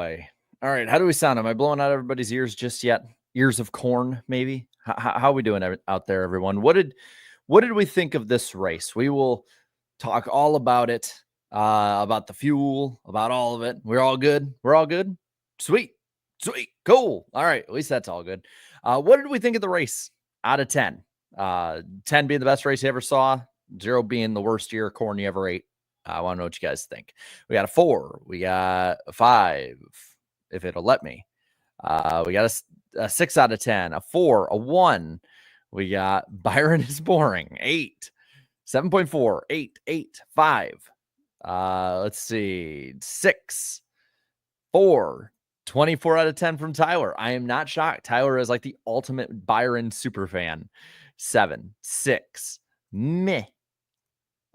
boy. All right. How do we sound? Am I blowing out everybody's ears just yet? Ears of corn, maybe? How are we doing out there, everyone? What did we think of this race? We will talk all about it, about the fuel, about all of it. We're all good. We're all good. Sweet. Cool. All right. At least that's all good. What did we think of the race out of 10? 10 being the best race you ever saw, 0 being the worst year of corn you ever ate. I want to know what you guys think. We got a 4. We got a 5, if it'll let me. We got a 6 out of 10, a 4, a 1. We got Byron is boring, 8, 7.4, 8, 5. Let's see, 6, 4, 24 out of 10 from Tyler. I am not shocked. Tyler is like the ultimate Byron super fan. 7, 6, meh.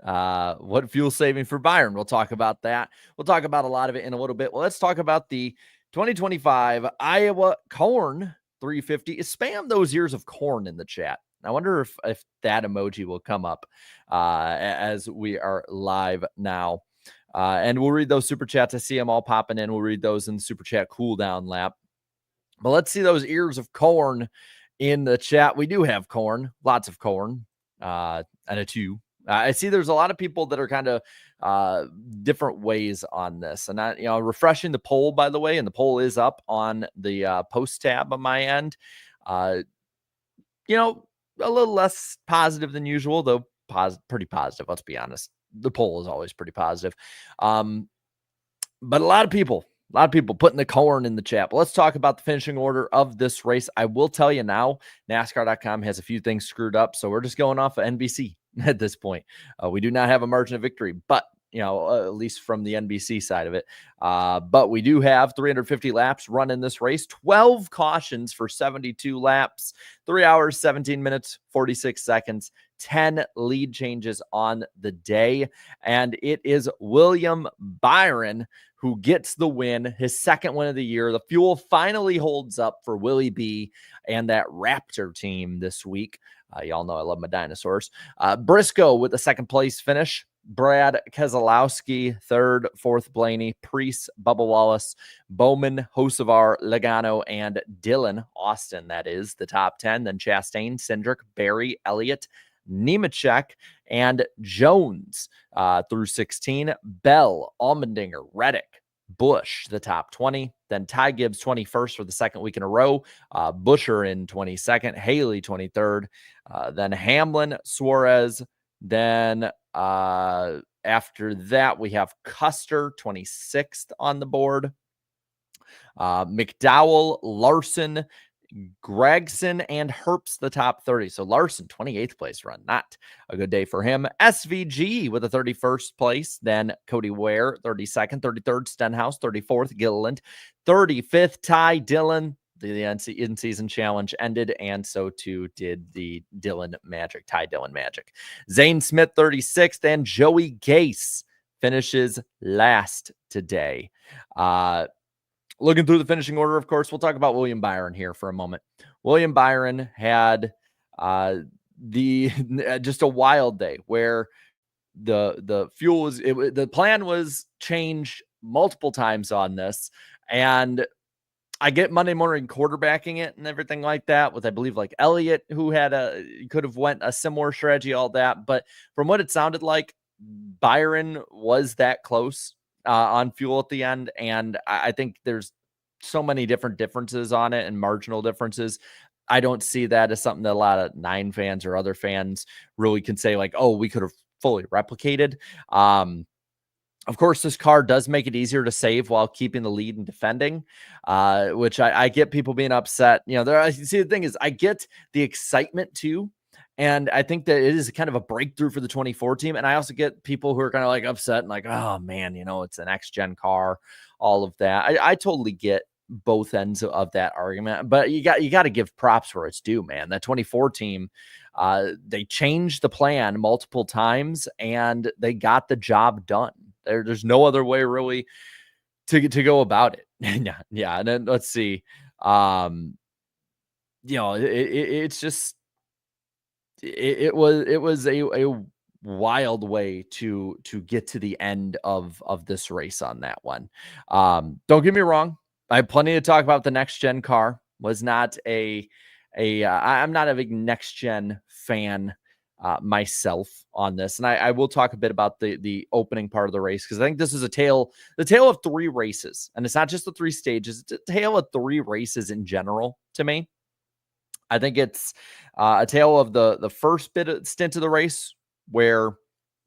What fuel saving for Byron? We'll talk about that. We'll talk about a lot of it in a little bit. Well, let's talk about the 2025 Iowa Corn 350. Spam those ears of corn in the chat. I wonder if that emoji will come up as we are live now. And we'll read those super chats. I see them all popping in. We'll read those in the super chat cooldown lap. But let's see those ears of corn in the chat. We do have corn, lots of corn, and a 2. I see there's a lot of people that are kind of different ways on this. And I, refreshing the poll, by the way, and the poll is up on the post tab on my end. A little less positive than usual, though pretty positive. Let's be honest. The poll is always pretty positive. But a lot of people putting the corn in the chat. But let's talk about the finishing order of this race. I will tell you now, NASCAR.com has a few things screwed up. So we're just going off of NBC at this point. We do not have a margin of victory, but at least from the NBC side of it. But we do have 350 laps run in this race, 12 cautions for 72 laps, 3 hours, 17 minutes, 46 seconds, 10 lead changes on the day. And it is William Byron who gets the win, his second win of the year. The fuel finally holds up for Willie B and that Raptor team this week. Y'all know I love my dinosaurs. Briscoe with the second place finish. Brad Keselowski, third, fourth, Blaney, Priest, Bubba Wallace, Bowman, Hocevar, Logano, and Dylan Austin. That is the top 10. Then Chastain, Cindric, Barry, Elliott, Nemechek, and Jones through 16. Bell, Allmendinger, Reddick, Busch, the top 20. Then Ty Gibbs, 21st for the second week in a row. Buescher in 22nd. Haley, 23rd. Then Hamlin, Suarez. Then after that, we have Custer, 26th on the board. McDowell, Larson, Gregson, and Herbst, the top 30. So Larson, 28th place run. Not a good day for him. SVG with a 31st place. Then Cody Ware, 32nd. 33rd, Stenhouse. 34th, Gilliland. 35th, Ty Dillon. The in-season challenge ended, and so too did the Ty Dillon Magic. Zane Smith, 36th, and Joey Gase finishes last today. Looking through the finishing order, of course, we'll talk about William Byron here for a moment. William Byron had just a wild day where the fuel was the plan was changed multiple times on this, and I get Monday morning quarterbacking it and everything like that with, I believe, like Elliott, who could have went a similar strategy, all that. But from what it sounded like, Byron was that close on fuel at the end. And I think there's so many different differences on it and marginal differences. I don't see that as something that a lot of 9 fans or other fans really can say like, oh, we could have fully replicated. Of course, this car does make it easier to save while keeping the lead and defending, which I get people being upset. See, the thing is, I get the excitement too. And I think that it is kind of a breakthrough for the 24 team. And I also get people who are kind of like upset and like, oh man, it's an next-gen car, all of that. I totally get both ends of that argument, but you got to give props where it's due, man. That 24 team, they changed the plan multiple times and they got the job done. There's no other way really to go about it. yeah. And then let's see. It's just, it was a wild way to get to the end of this race on that one. Don't get me wrong. I have plenty to talk about. The next gen car was not I'm not a big next gen fan myself on this. And I will talk a bit about the opening part of the race, because I think this is the tale of three races. And it's not just the three stages, it's a tale of three races in general to me. I think it's a tale of the first stint of the race, where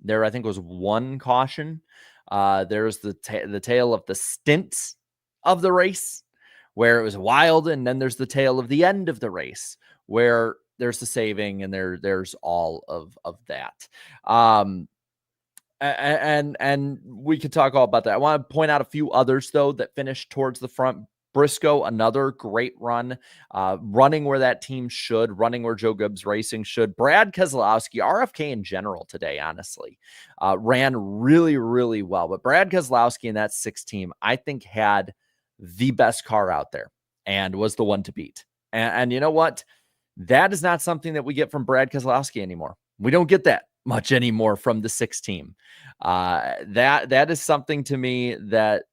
there, I think, was one caution. There's the tale of the stints of the race, where it was wild, and then there's the tale of the end of the race, where there's the saving, and there's all of that. And we could talk all about that. I want to point out a few others, though, that finished towards the front. Briscoe, another great run, running where that team should, running where Joe Gibbs Racing should. Brad Keselowski, RFK in general today, honestly, ran really, really well. But Brad Keselowski in that 6 team, I think, had the best car out there and was the one to beat. And you know what? That is not something that we get from Brad Keselowski anymore. We don't get that much anymore from the 6 team. That is something to me that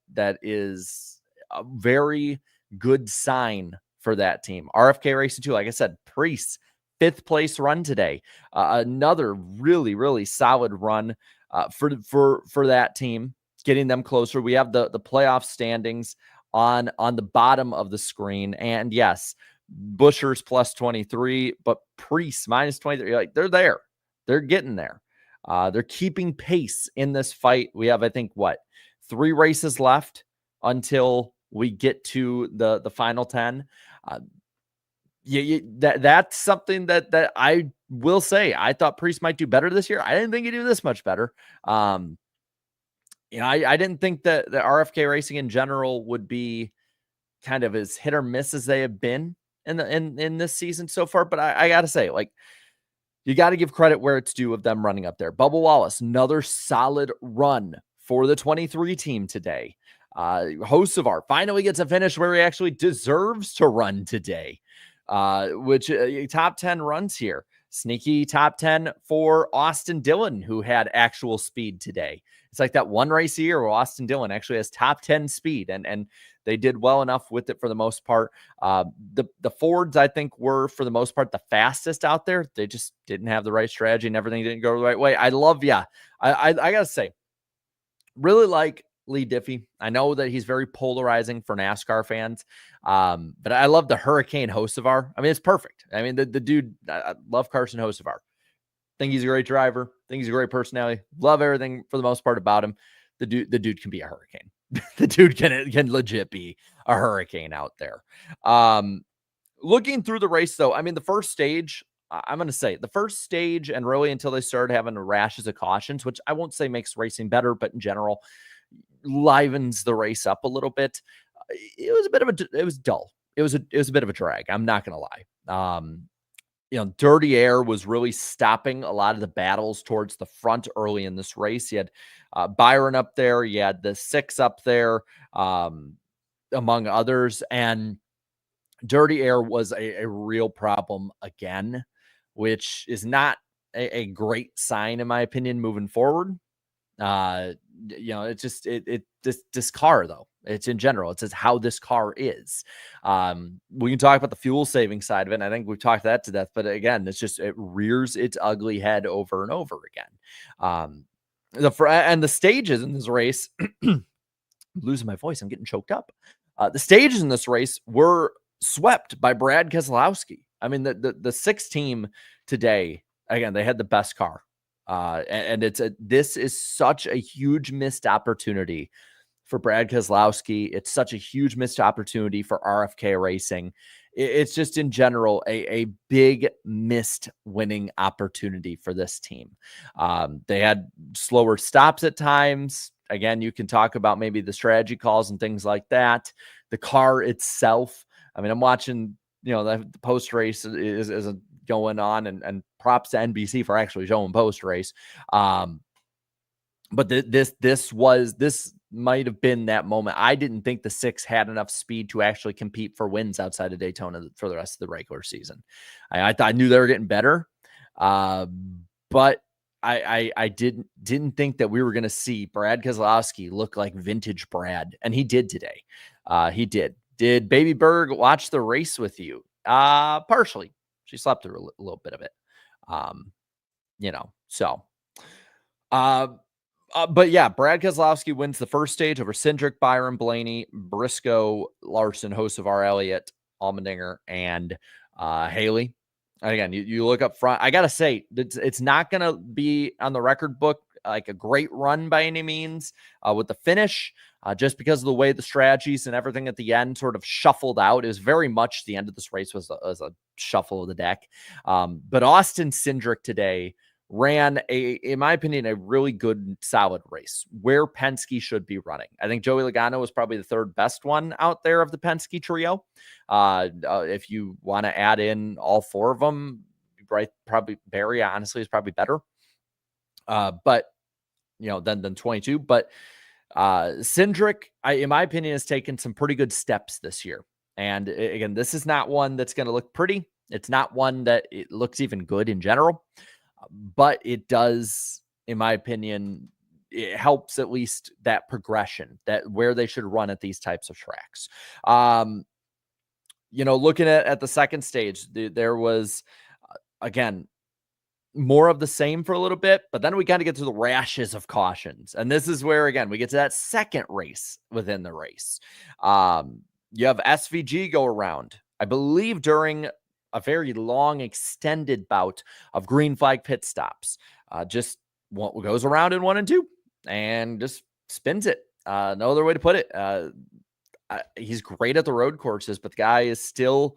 is a very good sign for that team. RFK Racing 2, like I said, Priest, 5th place run today. Another really, really solid run for that team, getting them closer. We have the playoff standings on the bottom of the screen. And yes, Buescher's plus 23, but Priest minus 23. Like, they're there. They're getting there. They're keeping pace in this fight. We have, I think, 3 races left until we get to the final 10. That's something that I will say. I thought Priest might do better this year. I didn't think he'd do this much better. I didn't think that the RFK Racing in general would be kind of as hit or miss as they have been in this season so far. But I got to say, like, you got to give credit where it's due of them running up there. Bubba Wallace, another solid run for the 23 team today. Hocevar finally gets a finish where he actually deserves to run today, which top 10 runs here. Sneaky top 10 for Austin Dillon, who had actual speed today. It's like that one race a year where Austin Dillon actually has top 10 speed, and they did well enough with it for the most part. The Fords, I think, were for the most part the fastest out there. They just didn't have the right strategy, and everything didn't go the right way. I gotta say, really like Lee Diffie. I know that he's very polarizing for NASCAR fans, but I love the Hurricane Hocevar. I mean, it's perfect. I mean, the dude, I love Carson Hocevar. Think he's a great driver. Think he's a great personality. Love everything for the most part about him. The dude can be a hurricane. The dude can legit be a hurricane out there. Looking through the race, though, I mean, the first stage, I'm going to say the first stage, and really until they started having rashes of cautions, which I won't say makes racing better, but in general livens the race up a little bit. It was dull. It was a bit of a drag. I'm not going to lie. Dirty Air was really stopping a lot of the battles towards the front early in this race. You had Byron up there. You had the 6 up there, among others. And Dirty Air was a real problem again, which is not a great sign, in my opinion, moving forward. It's just this car, though. It's in general. It's just how this car is. We can talk about the fuel saving side of it, and I think we've talked that to death. But again, it rears its ugly head over and over again. The stages in this race, I'm losing my voice. I'm getting choked up. The stages in this race were swept by Brad Keselowski. I mean, the 6 team today, again, they had the best car. This is such a huge missed opportunity for Brad Keselowski. It's such a huge missed opportunity for RFK Racing. It's just in general a big missed winning opportunity for this team. They had slower stops at times. Again, you can talk about maybe the strategy calls and things like that. The car itself, I mean, I'm watching, the post race is going on, and props to NBC for actually showing post race. But this might have been that moment. I didn't think the 6 had enough speed to actually compete for wins outside of Daytona for the rest of the regular season. I knew they were getting better, but I didn't think that we were going to see Brad Keselowski look like vintage Brad, and he did today. He did. Did Baby Berg watch the race with you? Partially. She slept through a little bit of it. So. But yeah, Brad Keselowski wins the first stage over Hendrick, Byron, Blaney, Briscoe, Larson, host of R. Elliott, Allmendinger, and Haley. And again, you look up front. I gotta say, it's not gonna be on the record book like a great run by any means with the finish, just because of the way the strategies and everything at the end sort of shuffled out. It was very much the end of this race was a shuffle of the deck. But Austin Cindric today ran in my opinion, a really good, solid race where Penske should be running. I think Joey Logano was probably the third best one out there of the Penske trio. If you want to add in all four of them, right? Probably Barry, honestly, is probably better. But than 22. But Cindric, in my opinion, has taken some pretty good steps this year. And again, this is not one that's going to look pretty. It's not one that it looks even good in general. But it does, in my opinion, it helps at least that progression, that where they should run at these types of tracks. Looking at the second stage, there was, again, more of the same for a little bit, but then we got to get to the rashes of cautions. And this is where, again, we get to that second race within the race. You have SVG go around, I believe, during a very long, extended bout of green flag pit stops. Just goes around in 1 and 2 and just spins it. No other way to put it. He's great at the road courses, but the guy is still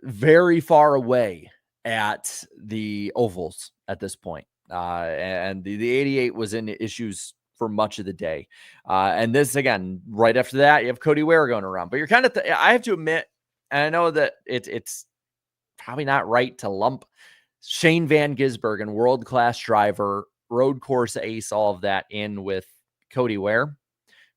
very far away at the ovals at this point. And the 88 was in issues for much of the day. And this, again, right after that, you have Cody Ware going around. But you're kind of, I have to admit, and I know that it's probably not right to lump Shane Van Gisbergen, world-class driver, road course ace, all of that in with Cody Ware,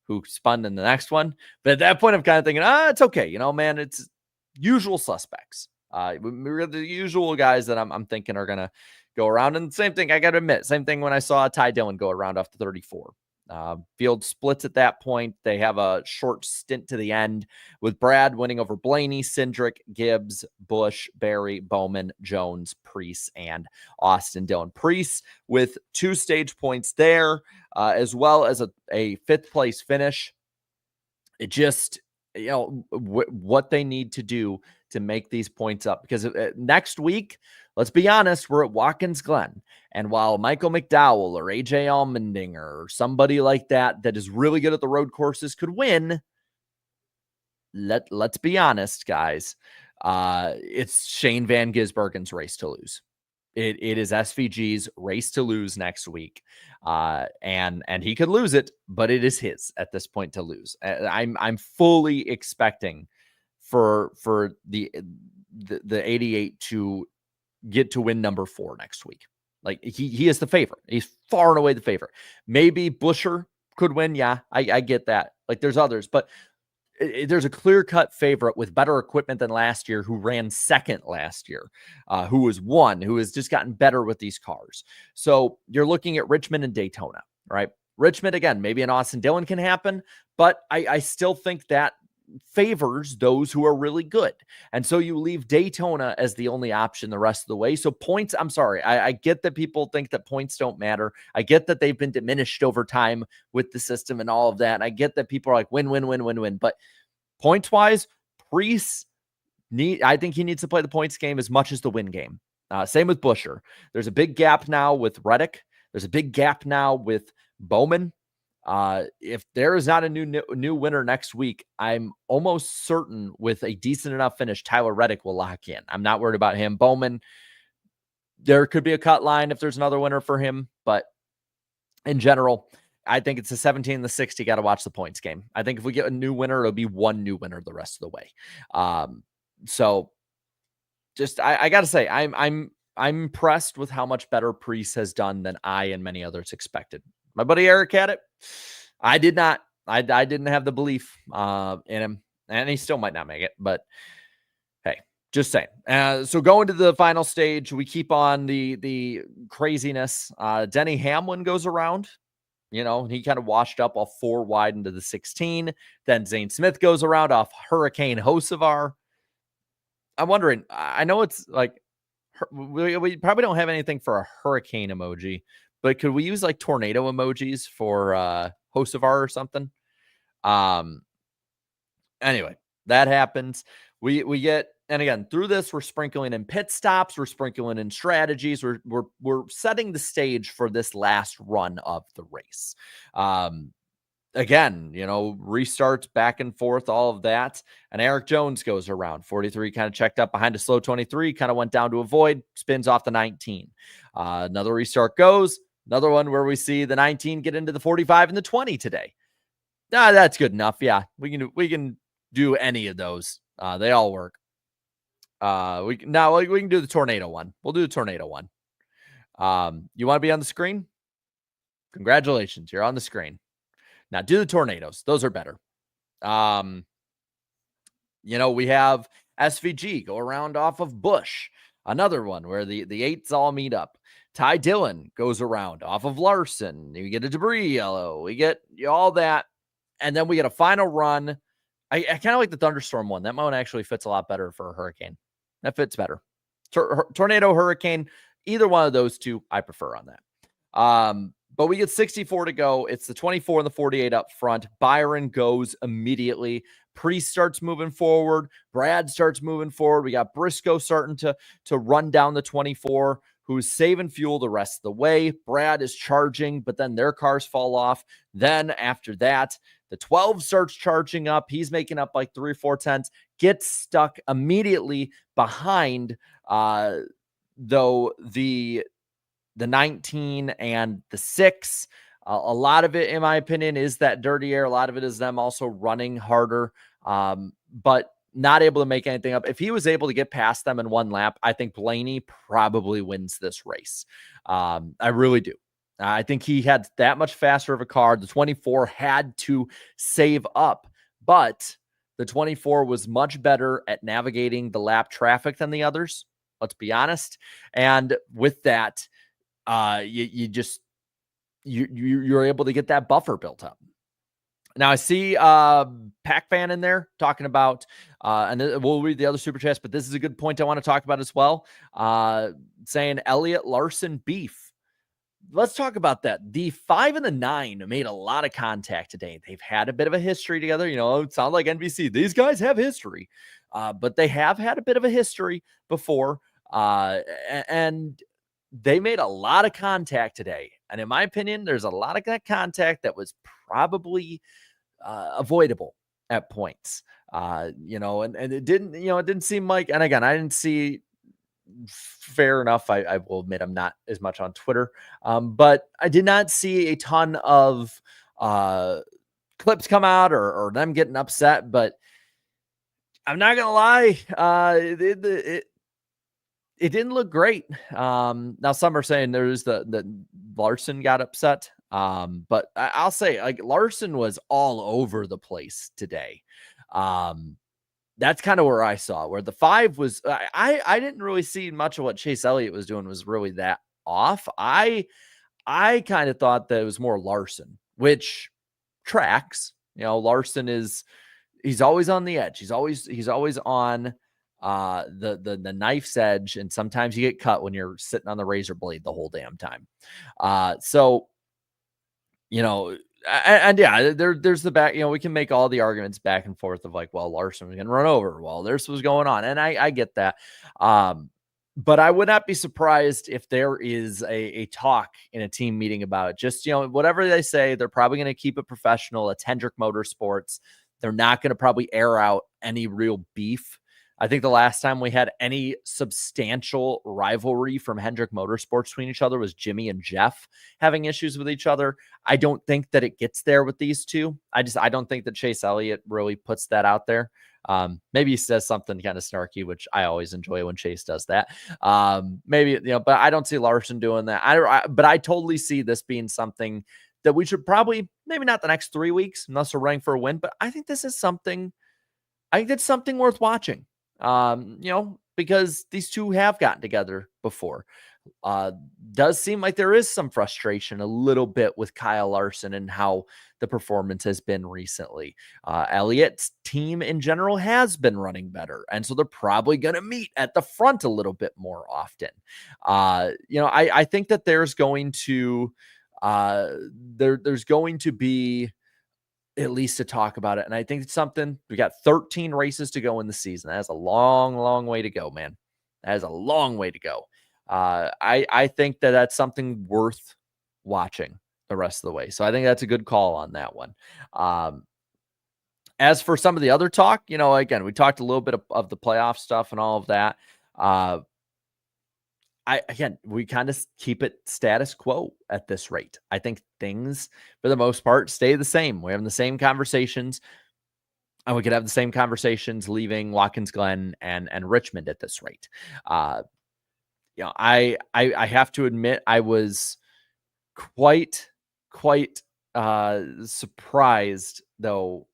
who spun in the next one. But at that point, I'm kind of thinking, it's okay. Man, it's usual suspects. We're the usual guys that I'm thinking are going to go around. And same thing, I got to admit, same thing when I saw Ty Dillon go around off the 34. Field splits at that point. They have a short stint to the end with Brad winning over Blaney, Cindric, Gibbs, Busch, Barry, Bowman, Jones, Preece, and Austin Dillon. Preece with 2 stage points there, as well as a 5th place finish. It just, what they need to do to make these points up, because next week, let's be honest, we're at Watkins Glen. And while Michael McDowell or AJ Allmendinger or somebody like that is really good at the road courses could win, let's be honest, guys. It's Shane Van Gisbergen's race to lose. It is SVG's race to lose next week. And he could lose it, but it is his at this point to lose. I'm fully expecting for the 88 to get to win number 4 next week. Like he is the favorite. He's far and away the favorite. Maybe Buescher could win. Yeah, I get that. Like there's others, but there's a clear-cut favorite with better equipment than last year, who ran second last year, who has just gotten better with these cars. So you're looking at Richmond and Daytona, right? Richmond, again, maybe an Austin Dillon can happen, but I still think that favors those who are really good. And so you leave Daytona as the only option the rest of the way. So points, I'm sorry. I get that people think that points don't matter. I get that they've been diminished over time with the system and all of that. And I get that people are like win, win, win, win, win. But points wise, Preece I think he needs to play the points game as much as the win game. Same with Buescher. There's a big gap now with Reddick. There's a big gap now with Bowman. If there is not a new winner next week, I'm almost certain with a decent enough finish, Tyler Reddick will lock in. I'm not worried about him. Bowman, there could be a cut line if there's another winner for him, but in general, I think it's a 17 and the 60. Got to watch the points game. I think if we get a new winner, it'll be one new winner the rest of the way. So just, I got to say, I'm impressed with how much better Preece has done than I and many others expected. My buddy Eric had it. I did not. I didn't have the belief in him, and he still might not make it. But hey, Just saying. So going to the final stage, we keep on the craziness. Denny Hamlin goes around. He kind of washed up off 4 wide into the 16. Then Zane Smith goes around off Hurricane Hocevar. I'm wondering, I know it's like, we probably don't have anything for a hurricane emoji, but could we use like tornado emojis for Hocevar or something? Anyway, that happens. We get, and again, through this, we're sprinkling in pit stops, we're sprinkling in strategies, we're setting the stage for this last run of the race. Again, restarts back and forth, all of that. And Eric Jones goes around 43, kind of checked up behind a slow 23, kind of went down to avoid, spins off the 19. Another restart goes, another one where we see the 19 get into the 45 and the 20 today. That's good enough. Yeah, we can do any of those. They all work. We can do the tornado one. We'll do the tornado one. You want to be on the screen? Congratulations, you're on the screen. Now do the tornadoes. Those are better. We have SVG go around off of Bush. Another one where the 8s all meet up. Ty Dillon goes around off of Larson. We get a debris yellow. We get all that. And then we get a final run. I kind of like the thunderstorm one. That one actually fits a lot better for a hurricane. That fits better. Tornado, hurricane, either one of those two, I prefer on that. But we get 64 to go. It's the 24 and the 48 up front. Byron goes immediately. Priest starts moving forward. Brad starts moving forward. We got Briscoe starting to run down the 24, who's saving fuel the rest of the way. Brad is charging, but then their cars fall off. Then after that, the 12 starts charging up. He's making up like 3 or 4 tenths, gets stuck immediately behind, though, the 19 and the 6. A lot of it, in my opinion, is that dirty air. A lot of it is them also running harder, but not able to make anything up. If he was able to get past them in one lap, I think Blaney probably wins this race. I really do. I think he had that much faster of a car. The 24 had to save up, but the 24 was much better at navigating the lap traffic than the others. Let's be honest. And with that, you're able to get that buffer built up. Now I see Pac Fan in there talking about, and we'll read the other super chats, but this is a good point I want to talk about as well. Saying Elliott Larson beef. Let's talk about that. The 5 and the 9 made a lot of contact today. They've had a bit of a history together. It sounds like NBC. These guys have history, but they have had a bit of a history before, and they made a lot of contact today. And in my opinion, there's a lot of that contact that was probably avoidable at points. And it didn't seem like, and again, I didn't see, fair enough. I will admit I'm not as much on Twitter, but I did not see a ton of clips come out or them getting upset, but I'm not going to lie. It didn't look great. Now some are saying there's the Larson got upset. But I'll say, like, Larson was all over the place today. That's kind of where I saw where the 5 was. I didn't really see much of what Chase Elliott was doing was really that off. I kind of thought that it was more Larson, which tracks. Larson he's always on the edge. He's always on the knife's edge, and sometimes you get cut when you're sitting on the razor blade the whole damn time. And yeah, there's the back, we can make all the arguments back and forth of like, well, Larson was going to run over while this was going on. And I get that. But I would not be surprised if there is a talk in a team meeting about it. Just, whatever they say, they're probably going to keep it professional. It's Hendrick Motorsports. They're not going to probably air out any real beef. I think the last time we had any substantial rivalry from Hendrick Motorsports between each other was Jimmy and Jeff having issues with each other. I don't think that it gets there with these two. I don't think that Chase Elliott really puts that out there. Maybe he says something kind of snarky, which I always enjoy when Chase does that. Maybe, but I don't see Larson doing that. But I totally see this being something that we should probably, maybe not the next 3 weeks, unless we're running for a win, but I think this is something, I think it's something worth watching. because these two have gotten together before. Does seem like there is some frustration a little bit with Kyle Larson and how the performance has been recently. Elliott's team in general has been running better, and so they're probably going to meet at the front a little bit more often. I think that there's going to there's going to be at least to talk about it, and I think it's something. We got 13 races to go in the season. That's a long, long way to go, man. That is a long way to go. I think that that's something worth watching the rest of the way. So I think that's a good call on that one. As for some of the other talk, again, we talked a little bit of the playoff stuff and all of that. We kind of keep it status quo at this rate. I think things, for the most part, stay the same. We're having the same conversations, and we could have the same conversations leaving Watkins Glen and Richmond at this rate. I have to admit, I was quite surprised though.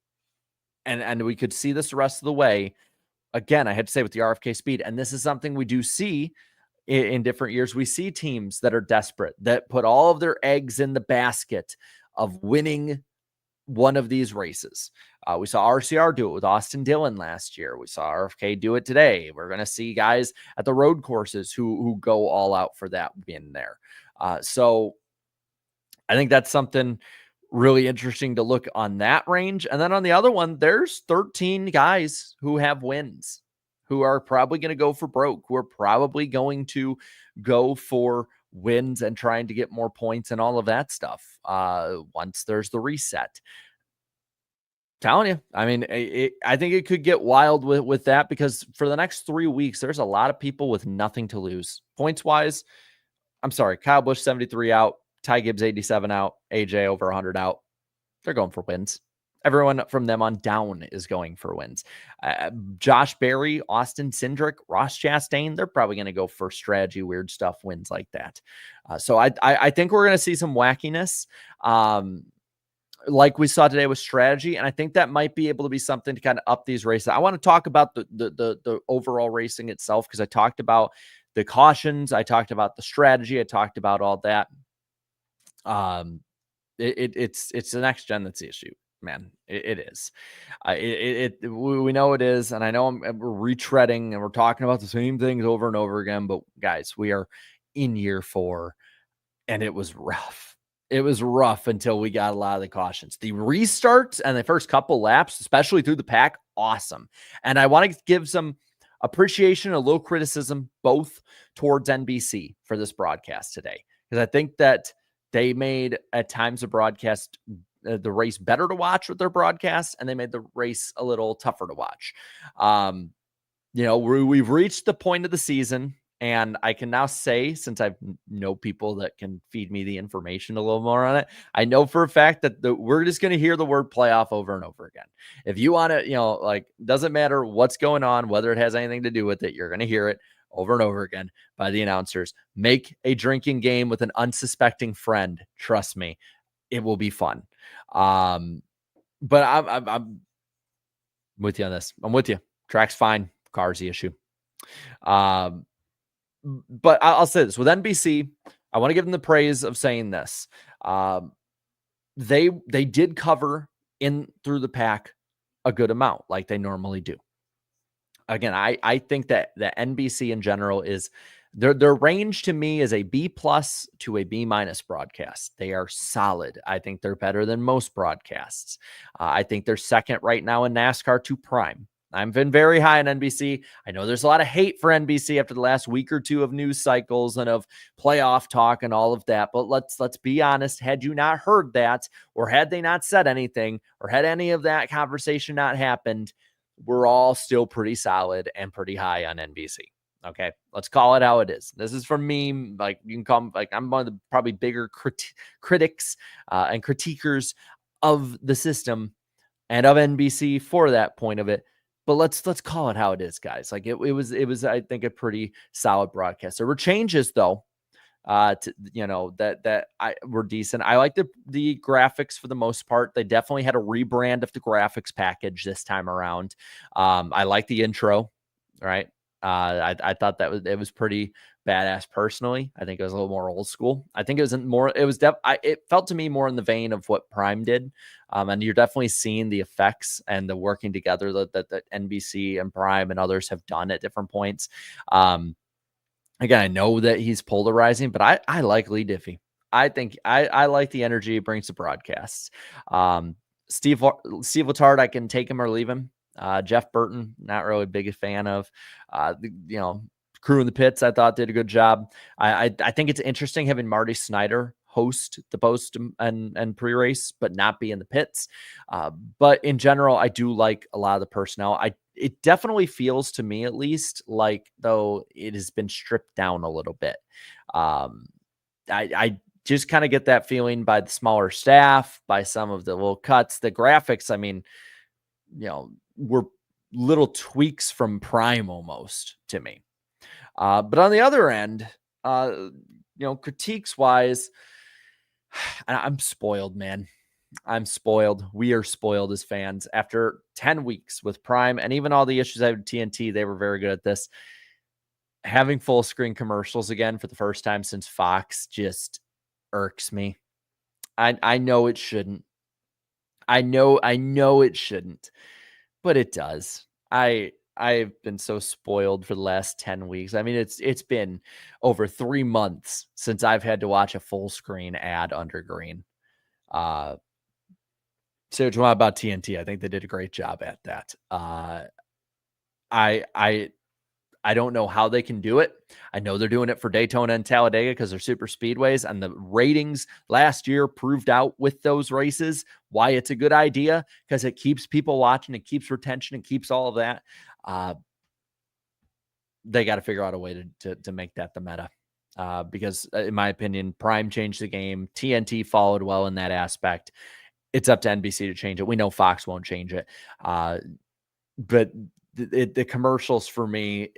And we could see this the rest of the way. Again, I had to say with the RFK speed, and this is something we do see in different years. We see teams that are desperate, that put all of their eggs in the basket of winning one of these races. We saw RCR do it with Austin Dillon last year. We saw RFK do it today. We're going to see guys at the road courses who go all out for that win there. So I think that's something really interesting to look on that range. And then on the other one, there's 13 guys who have wins, who are probably going to go for broke, who are probably going to go for wins and trying to get more points and all of that stuff once there's the reset. Telling you, I mean, I think it could get wild with that, because for the next 3 weeks, there's a lot of people with nothing to lose. Points wise, I'm sorry, Kyle Busch 73 out, Ty Gibbs 87 out, AJ over 100 out. They're going for wins. Everyone from them on down is going for wins. Josh Berry, Austin Cindric, Ross Chastain, they're probably going to go for strategy, weird stuff, wins like that. So I think we're going to see some wackiness. Like we saw today with strategy. And I think that might be able to be something to kind of up these races. I want to talk about the overall racing itself, because I talked about the cautions. I talked about the strategy. I talked about all that. It's the next gen that's the issue, man. It is. We know it is. And I know we're retreading and we're talking about the same things over and over again, but guys, we are in year 4 and it was rough. It was rough until we got a lot of the cautions. The restarts and the first couple laps, especially through the pack, awesome. And I want to give some appreciation, a little criticism, both towards NBC for this broadcast today, because I think that they made at times the broadcast, the race better to watch with their broadcast, and they made the race a little tougher to watch. We've reached the point of the season. And I can now say, since I know people that can feed me the information a little more on it, I know for a fact that we're just going to hear the word playoff over and over again. If you want to, doesn't matter what's going on, whether it has anything to do with it, you're going to hear it over and over again by the announcers. Make a drinking game with an unsuspecting friend. Trust me, it will be fun. But I'm with you on this. I'm with you. Track's fine. Car's the issue. But I'll say this with NBC, I want to give them the praise of saying this. They did cover in through the pack a good amount, like they normally do. Again, I think that the NBC in general is their range to me is a B+ to a B- broadcast. They are solid. I think they're better than most broadcasts. I think they're second right now in NASCAR to Prime. I've been very high on NBC. I know there's a lot of hate for NBC after the last week or two of news cycles and of playoff talk and all of that. But let's be honest. Had you not heard that, or had they not said anything, or had any of that conversation not happened, we're all still pretty solid and pretty high on NBC. Okay, let's call it how it is. This is from me. Like, you can call me, like, I'm one of the probably bigger critics and critiquers of the system and of NBC for that point of it. But let's call it how it is, guys. Like it was, I think, a pretty solid broadcast. There were changes though, that were decent. I like the graphics for the most part. They definitely had a rebrand of the graphics package this time around. I like the intro, right? I thought it was pretty badass personally. I think it was a little more old school. I think it felt to me more in the vein of what Prime did. And you're definitely seeing the effects and the working together that NBC and Prime and others have done at different points. Again, I know that he's polarizing, but I like Lee Diffie. I think I like the energy he brings to broadcasts. Steve Letard, I can take him or leave him. Jeff Burton, not really a big fan of. Crew in the pits, I thought did a good job. I think it's interesting having Marty Snyder host the post and pre-race, but not be in the pits. But in general, I do like a lot of the personnel. It definitely feels to me, at least, like though it has been stripped down a little bit. I just kind of get that feeling by the smaller staff, by some of the little cuts, the graphics. I mean, were little tweaks from Prime almost to me. But on the other end, critiques wise, I'm spoiled, man. I'm spoiled. We are spoiled as fans. After 10 weeks with Prime and even all the issues I had with TNT, they were very good at this. Having full screen commercials again for the first time since Fox just irks me. I know it shouldn't. I know it shouldn't, but it does. I've been so spoiled for the last 10 weeks. I mean, it's been over 3 months since I've had to watch a full screen ad under green. Say what you want about TNT. I think they did a great job at that. I don't know how they can do it. I know they're doing it for Daytona and Talladega because they're super speedways, and the ratings last year proved out with those races why it's a good idea, because it keeps people watching, it keeps retention, it keeps all of that. They got to figure out a way to make that the meta. Because in my opinion, Prime changed the game. TNT followed well in that aspect. It's up to NBC to change it. We know Fox won't change it. But the commercials for me,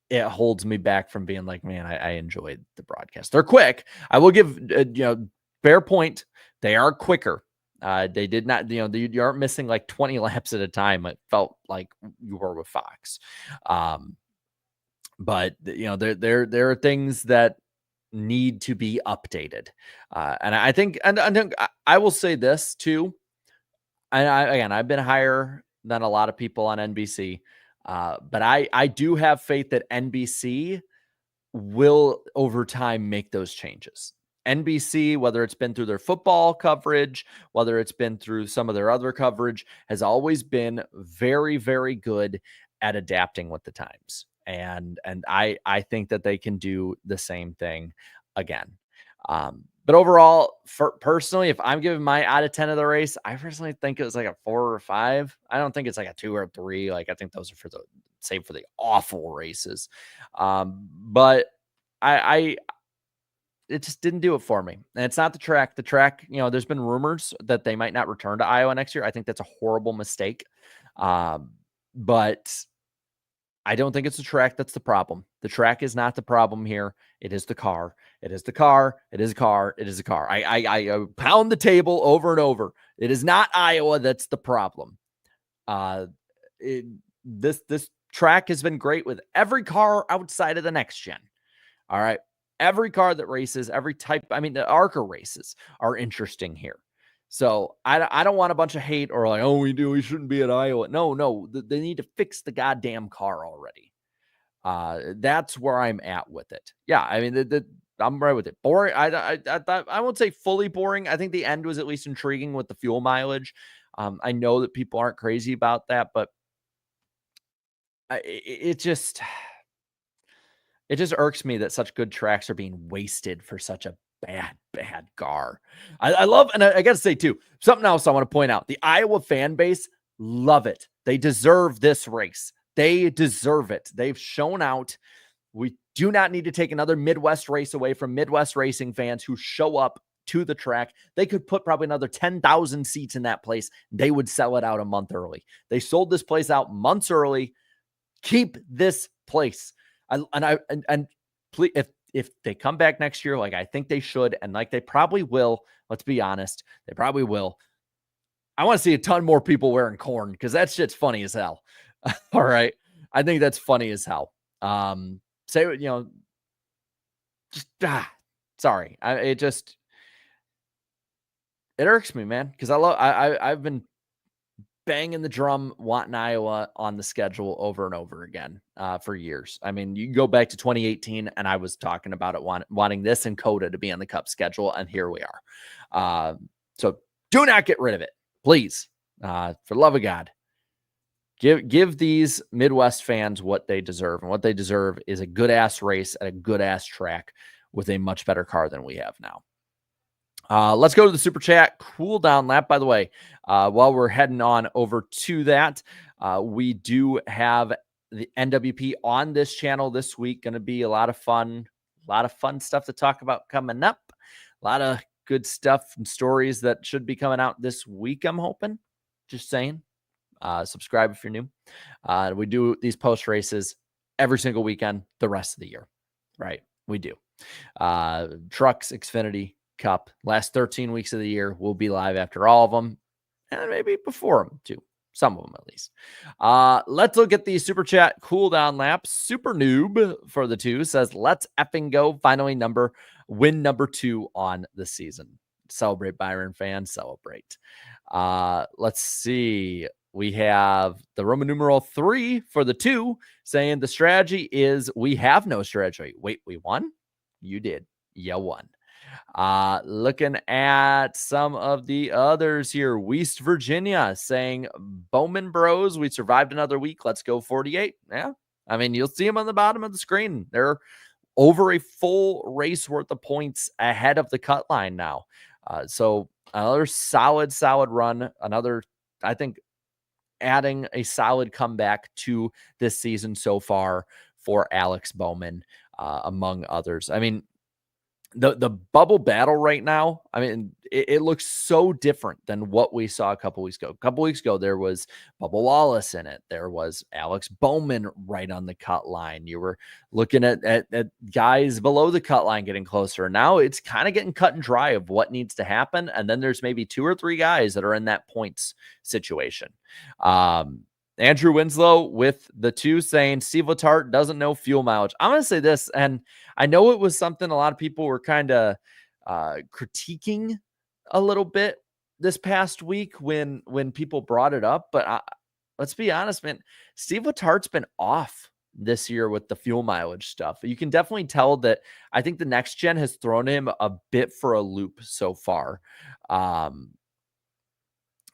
it holds me back from being like, man, I enjoyed the broadcast. They're quick. I will give, fair point. They are quicker. They did not, you aren't missing like 20 laps at a time. It felt like you were with Fox. But there are things that need to be updated. And I think, and I will say this too. And I've been higher than a lot of people on NBC. But I do have faith that NBC will over time make those changes. NBC, whether it's been through their football coverage, whether it's been through some of their other coverage, has always been very, very good at adapting with the times. And I think that they can do the same thing again. But overall, personally, if I'm giving my out of 10 of the race, I personally think it was like a 4 or 5. I don't think it's like a 2 or 3. Like, I think those are for the awful races. But it just didn't do it for me. And it's not the track. The track, there's been rumors that they might not return to Iowa next year. I think that's a horrible mistake. But I don't think it's the track that's the problem. The track is not the problem here. It is the car. It is the car. It is a car. It is a car. I pound the table over and over. It is not Iowa that's the problem. This track has been great with every car outside of the next gen. All right. Every car that races, every type. I mean, the ARCA races are interesting here. So I don't want a bunch of hate or like, oh, we shouldn't be at Iowa. No, they need to fix the goddamn car already. That's where I'm at with it. Yeah, I mean, I'm right with it. Boring. I won't say fully boring. I think the end was at least intriguing with the fuel mileage. I know that people aren't crazy about that, but it just irks me that such good tracks are being wasted for such a bad car. I love, and I got to say too, something else I want to point out. The Iowa fan base love it. They deserve this race. They deserve it. They've shown out. We do not need to take another Midwest race away from Midwest racing fans who show up to the track. They could put probably another 10,000 seats in that place. They would sell it out a month early. They sold this place out months early. Keep this place. And please, if they come back next year, like I think they should, and like they probably will, let's be honest, they probably will. I want to see a ton more people wearing corn because that shit's funny as hell. All right. I think that's funny as hell. Say, just, sorry. It irks me, man. Cause I've been banging the drum wanting Iowa on the schedule over and over again for years. I mean, you can go back to 2018 and I was talking about it, wanting this and Coda to be on the Cup schedule. And here we are. So do not get rid of it, please. For the love of God, give these Midwest fans what they deserve. And what they deserve is a good ass race at a good ass track with a much better car than we have now. Let's go to the super chat cool down lap. By the way, while we're heading on over to that, we do have the NWP on this channel this week. Going to be a lot of fun stuff to talk about coming up. A lot of good stuff and stories that should be coming out this week, I'm hoping. Just saying. Subscribe if you're new. We do these post races every single weekend the rest of the year, right? We do. Trucks, Xfinity, Cup, last 13 weeks of the year. We'll be live after all of them, and maybe before them too. Some of them at least. Let's look at the super chat cool down lap. Super noob for the 2 says, let's effing go. Finally, win number 2 on the season. Celebrate, Byron fans, celebrate. Let's see. We have the Roman numeral 3 for the 2 saying the strategy is we have no strategy. Wait, we won? You did. You won. Looking at some of the others here. West Virginia saying, Bowman Bros, we survived another week. Let's go 48. Yeah. I mean, you'll see them on the bottom of the screen. They're over a full race worth of points ahead of the cut line now. So another solid run. Another, I think, adding a solid comeback to this season so far for Alex Bowman, among others. I mean, the bubble battle right now, I mean, it looks so different than what we saw a couple weeks ago. A couple weeks ago, there was Bubba Wallace in it. There was Alex Bowman right on the cut line. You were looking at guys below the cut line getting closer. Now it's kind of getting cut and dry of what needs to happen. And then there's maybe 2 or 3 guys that are in that points situation. Andrew Winslow with the 2 saying Steve Letarte doesn't know fuel mileage. I'm going to say this, and I know it was something a lot of people were kind of critiquing a little bit this past week when people brought it up. But let's be honest, man, Steve Letarte's been off this year with the fuel mileage stuff. You can definitely tell that I think the next gen has thrown him a bit for a loop so far.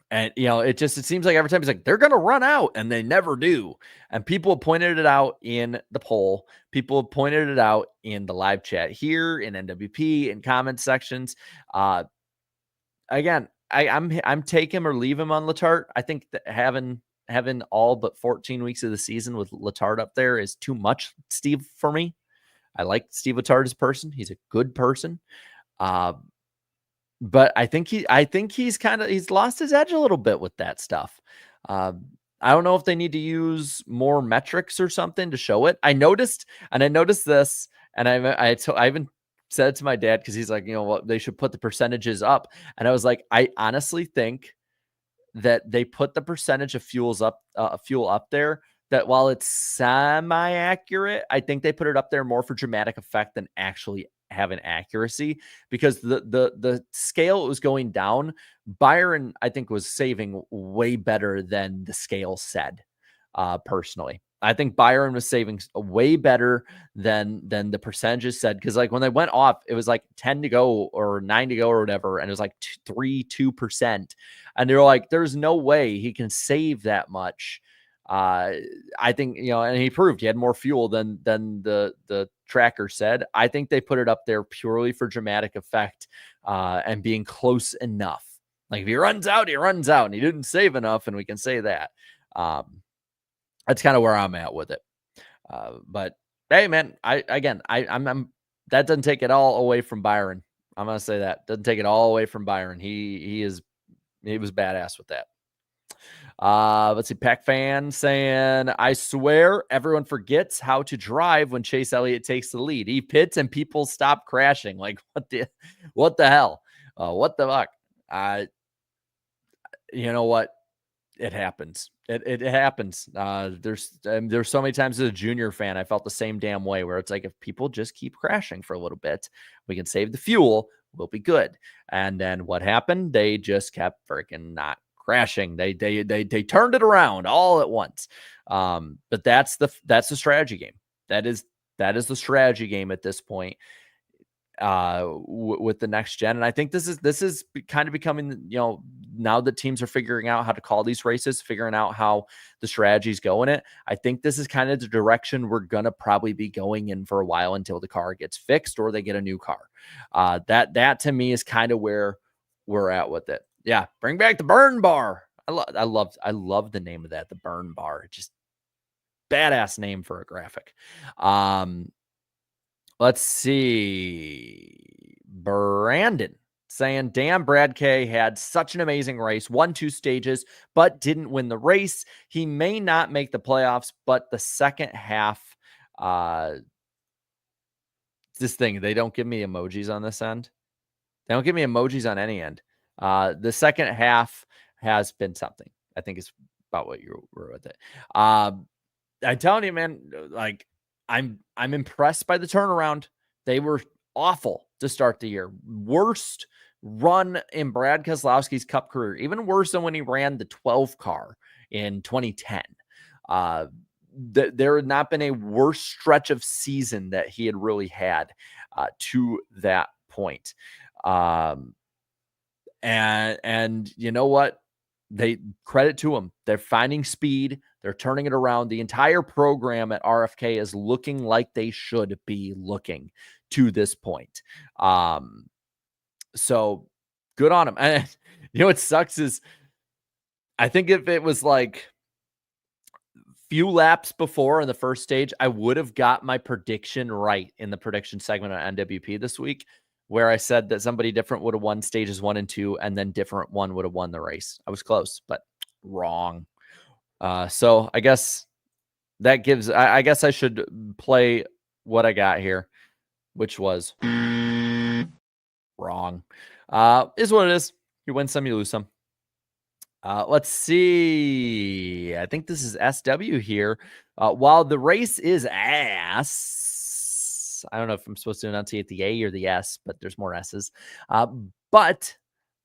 And, it seems like every time he's like, they're going to run out, and they never do. And people have pointed it out in the poll. People have pointed it out in the live chat here, in NWP, in comment sections. Again, I'm take him or leave him on Letarte. I think that having all but 14 weeks of the season with Letarte up there is too much, Steve, for me. I like Steve Letarte as a person. He's a good person. But I think he's lost his edge a little bit with that stuff. I don't know if they need to use more metrics or something to show it. I noticed this, and I even said it to my dad, because he's like, what, they should put the percentages up. And I was like, I honestly think that they put the percentage of fuel up there, that while it's semi-accurate, I think they put it up there more for dramatic effect than actually have an accuracy, because the scale was going down. Byron, I think, was saving way better than the scale said. Personally, I think Byron was saving way better than the percentages said, because like when they went off, it was like 10 to go or 9 to go or whatever, and it was like 2%, and they were like, there's no way he can save that much. I think, and he proved he had more fuel than the tracker said. I think they put it up there purely for dramatic effect, and being close enough. Like, if he runs out, and he didn't save enough, and we can say that. That's kind of where I'm at with it. But hey, man, I'm that doesn't take it all away from Byron. I'm gonna say that doesn't take it all away from Byron. He was badass with that. Let's see. Pack fan saying, I swear everyone forgets how to drive when Chase Elliott takes the lead. He pits and people stop crashing. Like, what the hell? What the fuck? You know what? It happens. It happens. There's so many times as a junior fan, I felt the same damn way where it's like, if people just keep crashing for a little bit, we can save the fuel, we'll be good. And then what happened? They just kept freaking not crashing. They turned it around all at once. But that's the strategy game. That is the strategy game at this point with the next gen. And I think this is kind of becoming, now that teams are figuring out how to call these races, figuring out how the strategies go in it, I think this is kind of the direction we're going to probably be going in for a while until the car gets fixed or they get a new car. That to me is kind of where we're at with it. Yeah. Bring back the burn bar. I love the name of that. The burn bar. Just badass name for a graphic. Let's see. Brandon saying, damn, Brad K had such an amazing race, won 2 stages, but didn't win the race. He may not make the playoffs, but the second half, this thing, they don't give me emojis on this end. They don't give me emojis on any end. The second half has been something. I think it's about what you were with it. I'm telling you, man, like, I'm impressed by the turnaround. They were awful to start the year. Worst run in Brad Keselowski's Cup career, even worse than when he ran the 12 car in 2010. There had not been a worse stretch of season that he had really had to that point. And you know what? They credit to them. They're finding speed. They're turning it around. The entire program at RFK is looking like they should be looking to this point. So good on them. And what sucks is, I think if it was like few laps before in the first stage, I would have got my prediction right in the prediction segment on NWP this week, where I said that somebody different would have won stages 1 and 2, and then different one would have won the race. I was close, but wrong. So I guess that gives, I guess I should play what I got here, which was wrong. Is what it is. You win some, you lose some. Let's see. I think this is SW here. While the race is ass, I don't know if I'm supposed to enunciate the A or the S, but there's more S's. But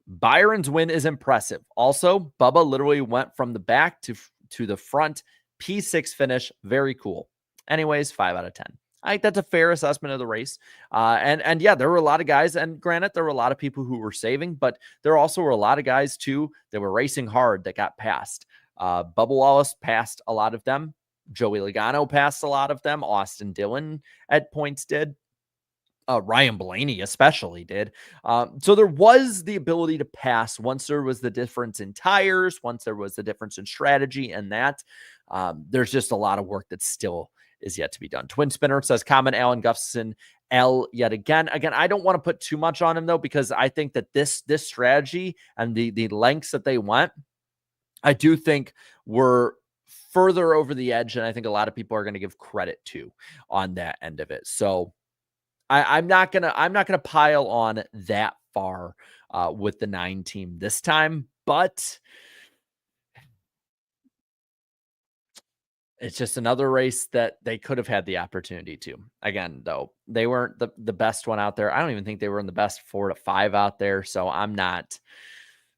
Byron's win is impressive. Also, Bubba literally went from the back to the front. P6 finish. Very cool. Anyways, 5 out of 10. I think that's a fair assessment of the race. And yeah, there were a lot of guys, and granted, there were a lot of people who were saving, but there also were a lot of guys too that were racing hard that got passed. Bubba Wallace passed a lot of them. Joey Logano passed a lot of them. Austin Dillon at points did. Ryan Blaney especially did. So there was the ability to pass once there was the difference in tires, once there was the difference in strategy, and that there's just a lot of work that still is yet to be done. Twin Spinner says, comment Alan Gustafson L yet again. Again, I don't want to put too much on him though, because I think that this strategy and the lengths that they went, I do think were further over the edge, and I think a lot of people are going to give credit to on that end of it. So I'm not gonna pile on that far with the 9 team this time, but it's just another race that they could have had the opportunity to. Again, though, they weren't the best one out there. I don't even think they were in the best 4 to 5 out there. So I'm not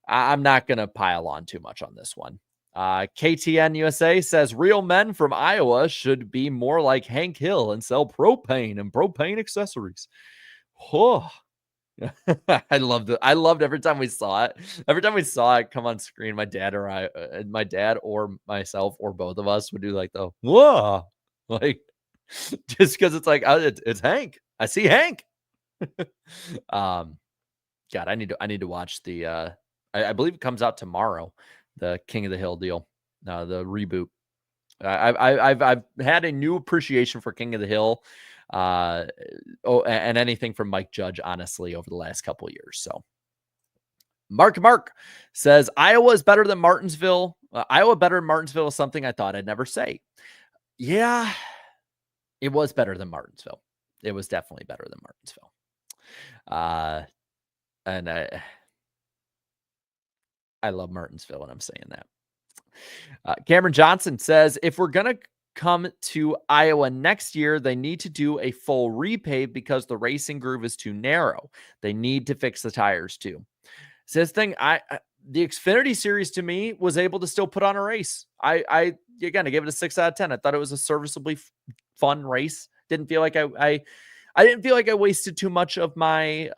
gonna pile on too much on this one. KTN USA says real men from Iowa should be more like Hank Hill and sell propane and propane accessories. Oh, I loved every time we saw it. Every time we saw it come on screen, my dad or myself or both of us would do like the whoa, like just because it's like it's Hank. I see Hank. God, I need to watch the. I believe it comes out tomorrow. The King of the Hill deal, the reboot. I've had a new appreciation for King of the Hill, and anything from Mike Judge, honestly, over the last couple of years. So, Mark says Iowa is better than Martinsville. Iowa better than Martinsville is something I thought I'd never say. Yeah, it was better than Martinsville. It was definitely better than Martinsville. And I love Martinsville, and I'm saying that. Cameron Johnson says, if we're going to come to Iowa next year, they need to do a full repave because the racing groove is too narrow. They need to fix the tires too. So this thing, the Xfinity series to me was able to still put on a race. I gave it a 6 out of 10. I thought it was a serviceably fun race. Didn't feel like I didn't feel like I wasted too much of my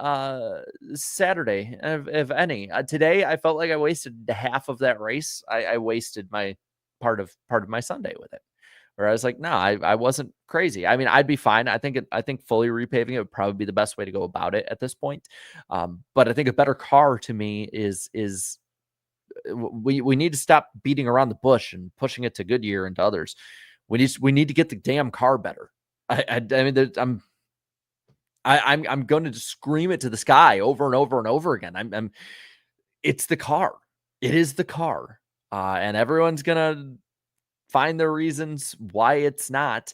Saturday, if any. Today, I felt like I wasted half of that race. I wasted my part of my Sunday with it. Where I was like, no, I wasn't crazy. I mean, I'd be fine. I think fully repaving it would probably be the best way to go about it at this point. But I think a better car to me is we need to stop beating around the bush and pushing it to Goodyear and to others. We need to get the damn car better. I mean, I'm going to just scream it to the sky over and over and over again. It's the car. It is the car. And everyone's going to find their reasons why it's not.